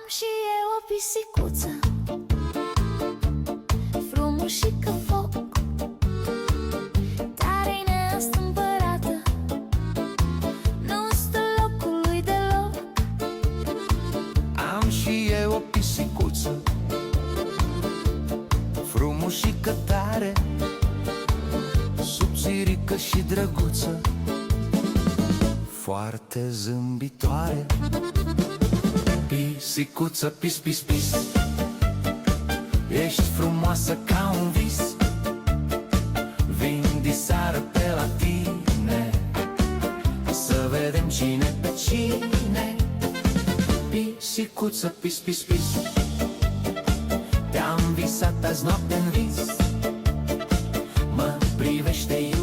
și eu o pisicuță, frumușică foc, tare-i neastâmpărată, nu stă locului deloc. Am și eu o pisicuță, frumușică tare, subțirică și drăguță, foarte zâmbitoare. Pisicuță, pis, pis, pis, ești frumoasă ca un vis. Vin diseară pe la tine, să vedem cine pe cine. Pisicuță, pis, pis, pis, te-am visat azi noapte în vis. Mă privește iubirea